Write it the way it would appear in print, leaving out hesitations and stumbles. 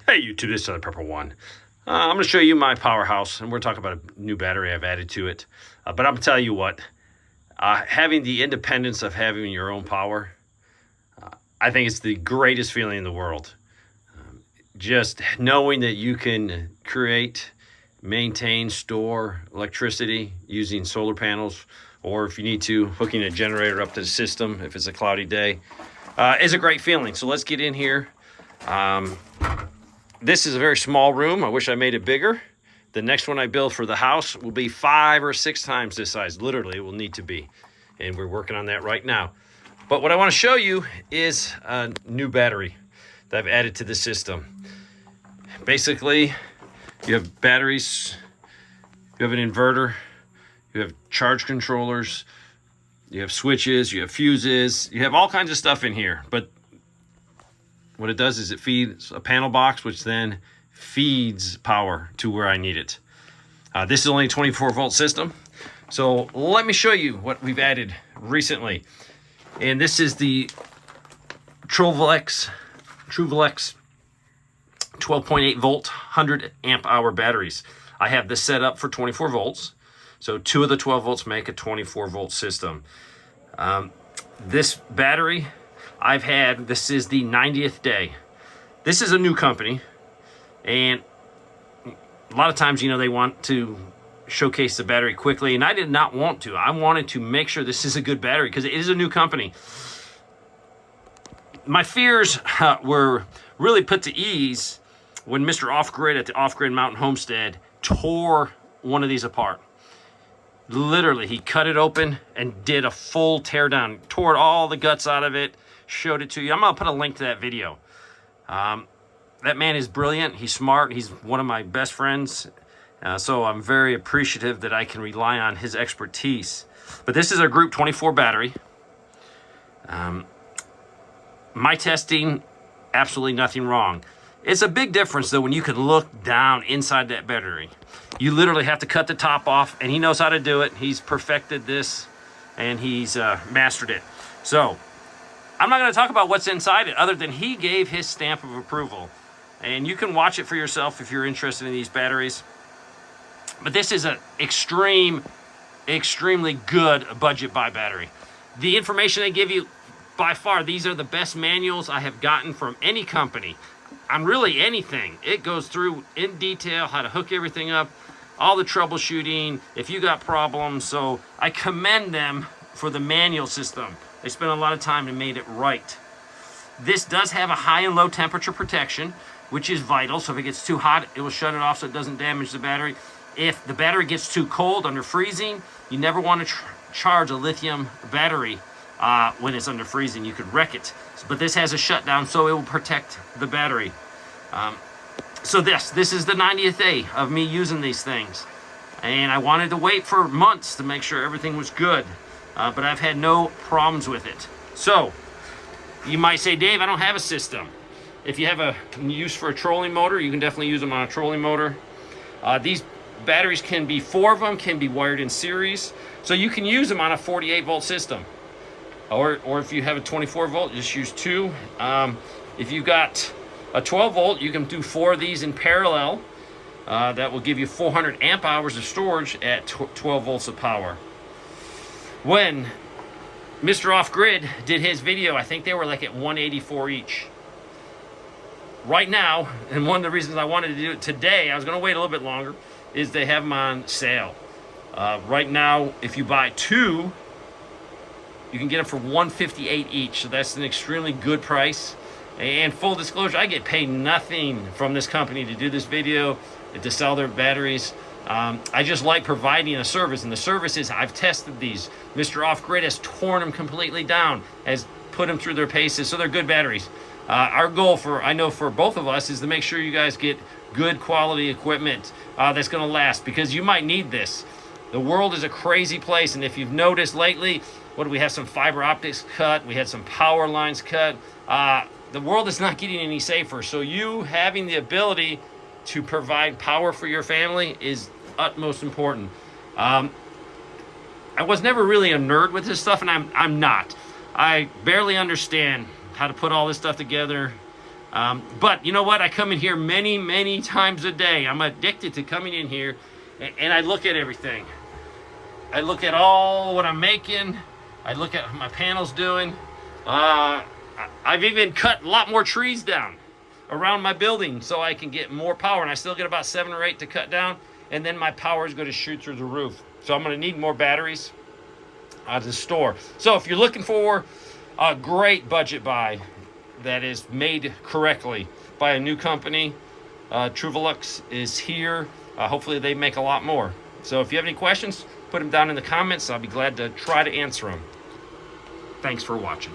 Hey YouTube, this is the Purple One. I'm going to show you my powerhouse, and we're talking about a new battery I've added to it. But I'm going to tell you what, having the independence of having your own power, I think it's the greatest feeling in the world. Just knowing that you can create, maintain, store electricity using solar panels, or if you need to, hooking a generator up to the system if it's a cloudy day, is a great feeling. So let's get in here. This is a very small room. I wish I made it bigger. The next one I build for the house will be 5 or 6 times this size. Literally, it will need to be. And we're working on that right now. But what I want to show you is a new battery that I've added to the system. Basically, you have batteries, you have an inverter, you have charge controllers, you have switches, you have fuses, you have all kinds of stuff in here. But what it does is it feeds a panel box, which then feeds power to where I need it. This is only a 24-volt system. So let me show you what we've added recently. And this is the Truvalux 12.8 volt, 100 amp hour batteries. I have this set up for 24 volts. So 2 of the 12 volts make a 24 volt system. This battery I've had, this is the 90th day. This is a new company, and a lot of times, they want to showcase the battery quickly, and I did not want to. I wanted to make sure this is a good battery because it is a new company. My fears were really put to ease when Mr. Off-Grid at the Off-Grid Mountain Homestead tore one of these apart. Literally, he cut it open and did a full teardown, tore all the guts out of it, showed it to you. I'm going to put a link to that video. That man is brilliant. He's smart. He's one of my best friends. So I'm very appreciative that I can rely on his expertise. But this is a Group 24 battery. My testing, absolutely nothing wrong. It's a big difference, though, when you can look down inside that battery. You literally have to cut the top off, and he knows how to do it. He's perfected this, and he's mastered it. So I'm not going to talk about what's inside it other than he gave his stamp of approval. And you can watch it for yourself if you're interested in these batteries. But this is an extremely good budget buy battery. The information they give you, by far, these are the best manuals I have gotten from any company on really anything. It goes through in detail how to hook everything up, all the troubleshooting, if you got problems. So I commend them for the manual system. They spent a lot of time and made it right. This does have a high and low temperature protection, which is vital. So if it gets too hot, it will shut it off so it doesn't damage the battery. If the battery gets too cold under freezing, you never want to charge a lithium battery when it's under freezing. You could wreck it. But this has a shutdown, so it will protect the battery. So this is the 90th day of me using these things. And I wanted to wait for months to make sure everything was good. But I've had no problems with it. So you might say, Dave, I don't have a system. If you have a use for a trolling motor, you can definitely use them on a trolling motor. These batteries can be 4 of them, can be wired in series. So you can use them on a 48 volt system. Or if you have a 24 volt, just use 2. If you got a 12 volt, you can do 4 of these in parallel. That will give you 400 amp hours of storage at 12 volts of power. When Mr. Off-Grid did his video, I think they were like at 184 each. Right now, and one of the reasons I wanted to do it today, I was going to wait a little bit longer, is they have them on sale. Right now, if you buy 2, you can get them for $158 each. So that's an extremely good price. And full disclosure, I get paid nothing from this company to do this video, to sell their batteries. I just like providing a service, and the service is I've tested these. Mr. Off-Grid has torn them completely down, has put them through their paces, so they're good batteries. Our goal I know for both of us is to make sure you guys get good quality equipment that's going to last, because you might need this. The world is a crazy place, and if you've noticed lately, we have some fiber optics cut, we had some power lines cut. The world is not getting any safer, so you having the ability to provide power for your family is utmost important. I was never really a nerd with this stuff, and I'm not. I barely understand how to put all this stuff together. But you know what? I come in here many, many times a day. I'm addicted to coming in here, and I look at everything. I look at all what I'm making. I look at what my panel's doing. I've even cut a lot more trees down around my building so I can get more power, and I still get about 7 or 8 to cut down, and then my power is going to shoot through the roof. So I'm going to need more batteries to store. So if you're looking for a great budget buy that is made correctly by a new company, Truvalux is here. Hopefully they make a lot more. So if you have any questions, put them down in the comments. I'll be glad to try to answer them. Thanks for watching.